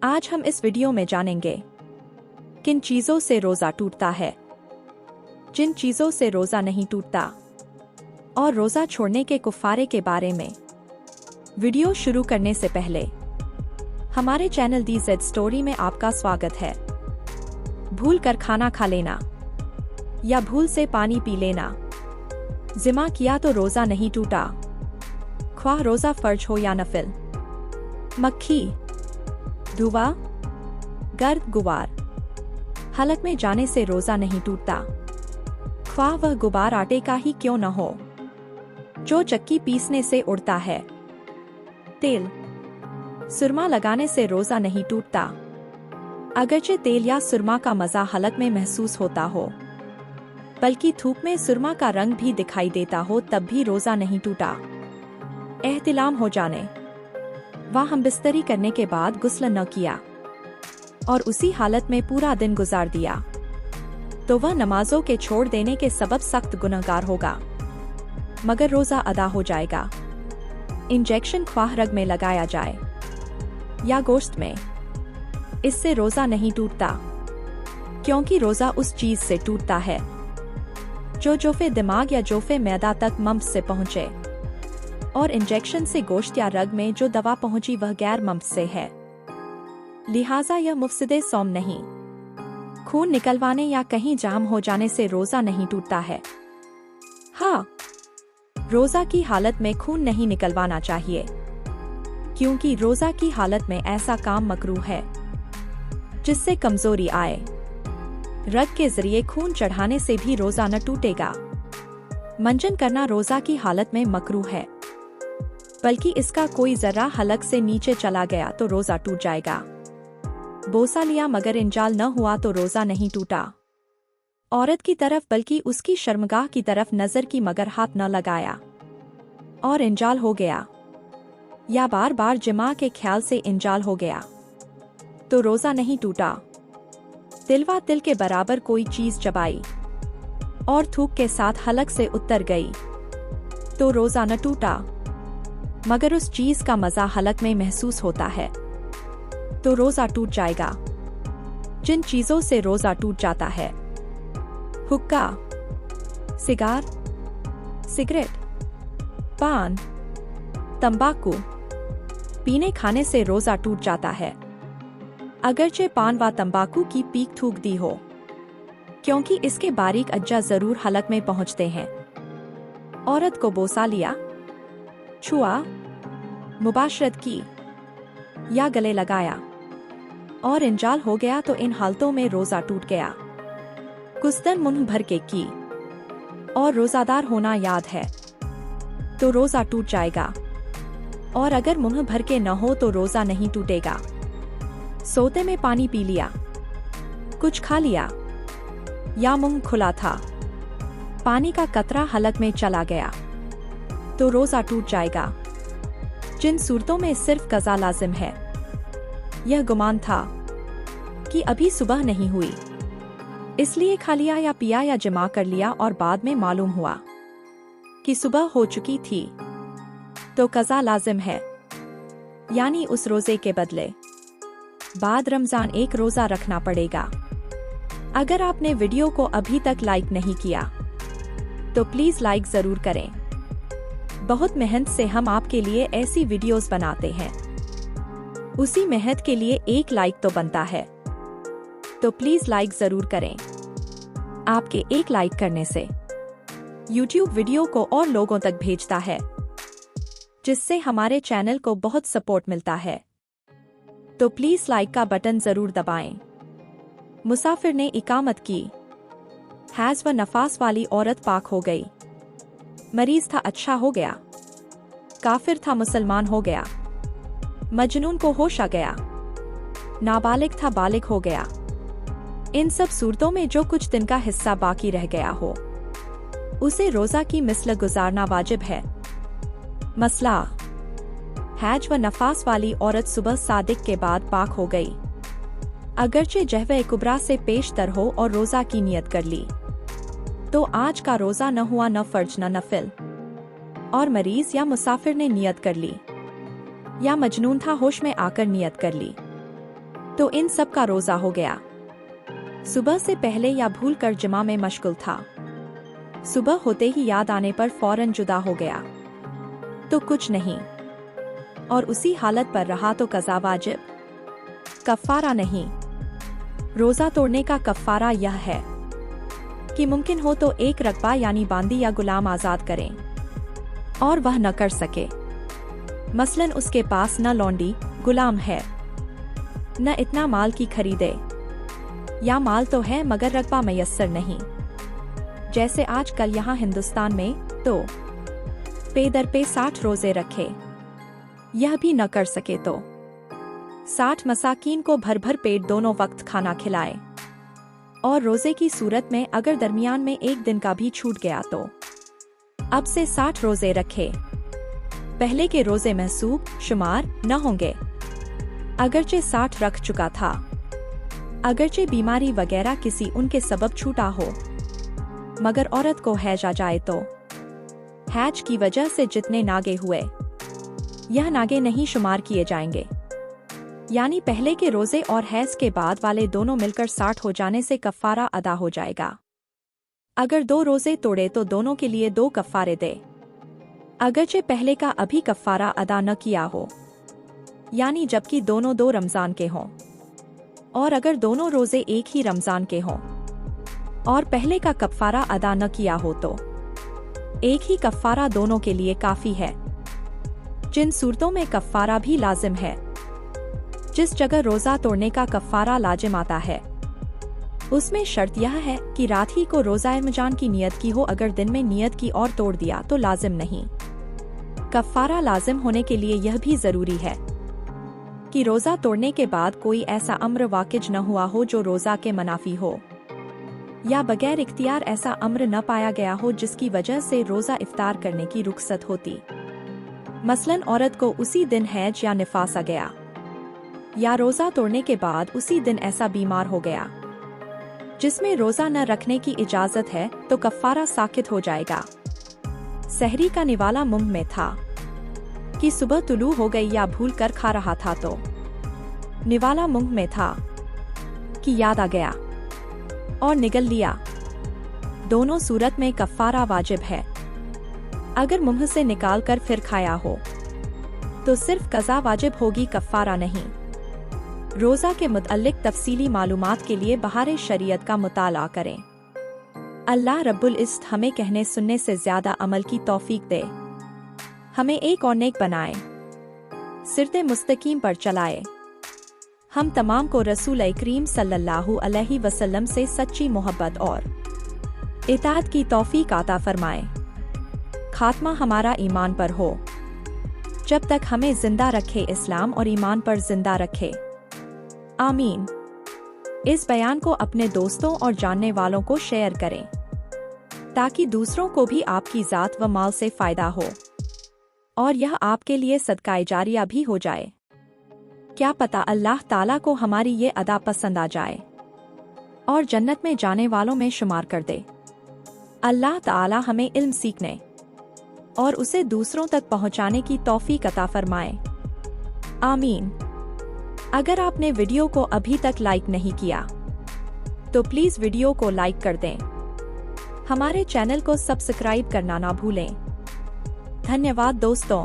आज हम इस वीडियो में जानेंगे किन चीजों से रोजा टूटता है, जिन चीजों से रोजा नहीं टूटता और रोजा छोड़ने के कुफारे के बारे में। वीडियो शुरू करने से पहले हमारे चैनल दी जेड स्टोरी में आपका स्वागत है। भूल कर खाना खा लेना या भूल से पानी पी लेना, जिमा किया तो रोजा नहीं टूटा, ख्वाह रोजा फर्ज हो या नफिल। मक्खी, धुआं, गर्द, गुबार, हलक में जाने से रोजा नहीं टूटता, ख्वाह वह गुबार आटे का ही क्यों न हो जो चक्की पीसने से उड़ता है। तेल, सुरमा लगाने से रोजा नहीं टूटता, अगरचे तेल या सुरमा का मजा हलक में महसूस होता हो, बल्कि थूक में सुरमा का रंग भी दिखाई देता हो, तब भी रोजा नहीं टूटा। एहतिलाम हो जाने, वह हम बिस्तरी करने के बाद गुस्ल न किया और उसी हालत में पूरा दिन गुजार दिया, तो वह नमाजों के छोड़ देने के सबब सख्त गुनहगार होगा, मगर रोजा अदा हो जाएगा। इंजेक्शन ख्वाह रग में लगाया जाए या गोश्त में, इससे रोजा नहीं टूटता, क्योंकि रोजा उस चीज से टूटता है जो जोफे दिमाग या जोफे मैदा तक मम्प से पहुंचे, और इंजेक्शन से गोश्त या रग में जो दवा पहुंची वह गैर मम्प से है, लिहाजा यह मुफसिदे सौम नहीं। खून निकलवाने या कहीं जाम हो जाने से रोजा नहीं टूटता है। हाँ, रोजा की हालत में खून नहीं निकलवाना चाहिए, क्योंकि रोजा की हालत में ऐसा काम मकरूह है जिससे कमजोरी आए। रग के जरिए खून चढ़ाने से भी रोजा न टूटेगा। मंजन करना रोजा की हालत में मकरूह है, बल्कि इसका कोई जर्रा हलक से नीचे चला गया तो रोजा टूट जाएगा। बोसा लिया मगर इंजाल न हुआ तो रोजा नहीं टूटा। औरत की तरफ बल्कि उसकी शर्मगाह की तरफ नजर की मगर हाथ न लगाया और इंजाल हो गया, या बार बार जिमा के ख्याल से इंजाल हो गया तो रोजा नहीं टूटा। तिलवा तिल के बराबर कोई चीज चबाई और थूक के साथ हलक से उतर गई तो रोजा न टूटा, मगर उस चीज का मजा हलक में महसूस होता है तो रोजा टूट जाएगा। जिन चीजों से रोजा टूट जाता है: हुक्का, सिगार, सिगरेट, पान, तंबाकू। पीने खाने से रोजा टूट जाता है, अगरचे पान व तंबाकू की पीक थूक दी हो, क्योंकि इसके बारीक अज्जा जरूर हलक में पहुंचते हैं। औरत को बोसा लिया, छुआ, मुबाशरत की या गले लगाया और इंजाल हो गया तो इन हालतों में रोजा टूट गया। कुस्तन मुंह भर के की और रोजादार होना याद है तो रोजा टूट जाएगा, और अगर मुंह भर के न हो तो रोजा नहीं टूटेगा। सोते में पानी पी लिया, कुछ खा लिया या मुंह खुला था, पानी का कतरा हलक में चला गया तो रोजा टूट जाएगा। जिन सूरतों में सिर्फ कज़ा लाजिम है, यह गुमान था कि अभी सुबह नहीं हुई, इसलिए खा लिया या पिया या जमा कर लिया और बाद में मालूम हुआ कि सुबह हो चुकी थी, तो कज़ा लाजिम है, यानी उस रोजे के बदले बाद रमजान एक रोजा रखना पड़ेगा। अगर आपने वीडियो को अभी तक लाइक नहीं किया तो प्लीज लाइक जरूर करें। बहुत मेहनत से हम आपके लिए ऐसी वीडियोस बनाते हैं, उसी मेहनत के लिए एक लाइक तो बनता है, तो प्लीज लाइक जरूर करें। आपके एक लाइक करने से YouTube वीडियो को और लोगों तक भेजता है, जिससे हमारे चैनल को बहुत सपोर्ट मिलता है, तो प्लीज लाइक का बटन जरूर दबाएं। मुसाफिर ने इकामत की, हैज व नफास वाली औरत पाक हो गई, मरीज था अच्छा हो गया, काफिर था मुसलमान हो गया, मजनून को होश आ गया, नाबालिग था बालिग हो गया। इन सब सूरतों में जो कुछ दिन का हिस्सा बाकी रह गया हो, उसे रोजा की मिसल गुजारना वाजिब है। मसला, हैज व नफास वाली औरत सुबह सादिक के बाद पाक हो गई, अगरचे जहवे कुबरा से पेश तर हो और रोजा की नियत कर ली, तो आज का रोजा न हुआ न फर्ज न नफिल। और मरीज या मुसाफिर ने नियत कर ली, या मजनून था होश में आकर नियत कर ली, तो इन सब का रोजा हो गया। सुबह से पहले या भूल कर जुमा में मशगूल था, सुबह होते ही याद आने पर फौरन जुदा हो गया तो कुछ नहीं, और उसी हालत पर रहा तो कज़ा वाजिब, कफ़ारा नहीं। रोजा तोड़ने का कफ़ारा यह है कि मुमकिन हो तो एक रकबा यानी बांदी या गुलाम आज़ाद करें, और वह न कर सके, मसलन उसके पास न लौंडी गुलाम है, न इतना माल की खरीदे, या माल तो है मगर रकबा मयस्सर नहीं, जैसे आजकल यहाँ हिंदुस्तान में, तो पे दर पे 60 रोजे रखे, यह भी न कर सके तो 60 मसाकीन को भर भर पेट दोनों वक्त खाना खिलाए, और रोजे की सूरत में अगर दरमियान में एक दिन का भी छूट गया तो अब से 60 रोजे रखे। पहले के रोजे महसूब शुमार न होंगे, अगरचे 60 रख चुका था, अगरचे बीमारी वगैरह किसी उनके सबब छूटा हो, मगर औरत को हैज आ जाए तो हैज की वजह से जितने नागे हुए यह नागे नहीं शुमार किए जाएंगे, यानी पहले के रोजे और हैज के बाद वाले दोनों मिलकर 60 हो जाने से कफ़ारा अदा हो जाएगा। अगर 2 रोजे तोड़े तो दोनों के लिए 2 कफ़ारे दे, अगरचे पहले का अभी कफ़ारा अदा न किया हो, यानी जबकि दोनों 2 रमजान के हों, और अगर दोनों रोजे एक ही रमजान के हों और पहले का कफ़ारा अदा न किया हो तो एक ही कफ़ारा दोनों के लिए काफी है। जिन सूरतों में कफ़ारा भी लाजिम है, जिस जगह रोजा तोड़ने का कफ़ारा लाजिम आता है, उसमें शर्त यह है कि रात ही को रोजा रमजान की नियत की हो, अगर दिन में नियत की और तोड़ दिया तो लाजिम नहीं। कफ़ारा लाजिम होने के लिए यह भी जरूरी है कि रोजा तोड़ने के बाद कोई ऐसा अम्र वाकिज न हुआ हो जो रोजा के मनाफी हो, या बगैर इख्तियार ऐसा अम्र न पाया गया हो जिसकी वजह से रोजा इफ्तार करने की रुख्सत होती। मसलन औरत को उसी दिन हैज या निफास आ गया, या रोजा तोड़ने के बाद उसी दिन ऐसा बीमार हो गया जिसमें रोजा न रखने की इजाजत है, तो कफ़ारा साकित हो जाएगा। सहरी का निवाला मुंह में था कि सुबह तुलू हो गई या भूल कर खा रहा था तो निवाला मुंह में था कि याद आ गया और निगल लिया, दोनों सूरत में कफ़ारा वाजिब है। अगर मुंह से निकाल कर फिर खाया हो तो सिर्फ कज़ा वाजिब होगी, कफ़ारा नहीं। रोजा के मुतल्लिक तफसीली मालूमात के लिए बहारे शरीयत का मुताला करें। अल्लाह रब्बुल इज़्ज़त हमें कहने सुनने से ज्यादा अमल की तौफीक दे, हमें एक और नेक बनाए, सिरते मुस्तकीम पर चलाए। हम तमाम को रसूल करीम सल्लल्लाहु अलैहि वसल्लम से सच्ची मोहब्बत और इताअत की तौफीक अता फरमाए। खात्मा हमारा ईमान पर हो, जब तक हमें जिंदा रखे इस्लाम और ईमान पर जिंदा रखे, आमीन। इस बयान को अपने दोस्तों और जानने वालों को शेयर करें ताकि दूसरों को भी आपकी ज़ात व माल से फ़ायदा हो और यह आपके लिए सदकाए जारिया भी हो जाए। क्या पता अल्लाह ताला को हमारी ये अदा पसंद आ जाए और जन्नत में जाने वालों में शुमार कर दे। अल्लाह ताला हमें इल्म सीखने और उसे दूसरों तक पहुंचाने की तौफीक अता फरमाए, आमीन। अगर आपने वीडियो को अभी तक लाइक नहीं किया तो प्लीज़ वीडियो को लाइक कर दें। हमारे चैनल को सब्सक्राइब करना ना भूलें। धन्यवाद दोस्तों।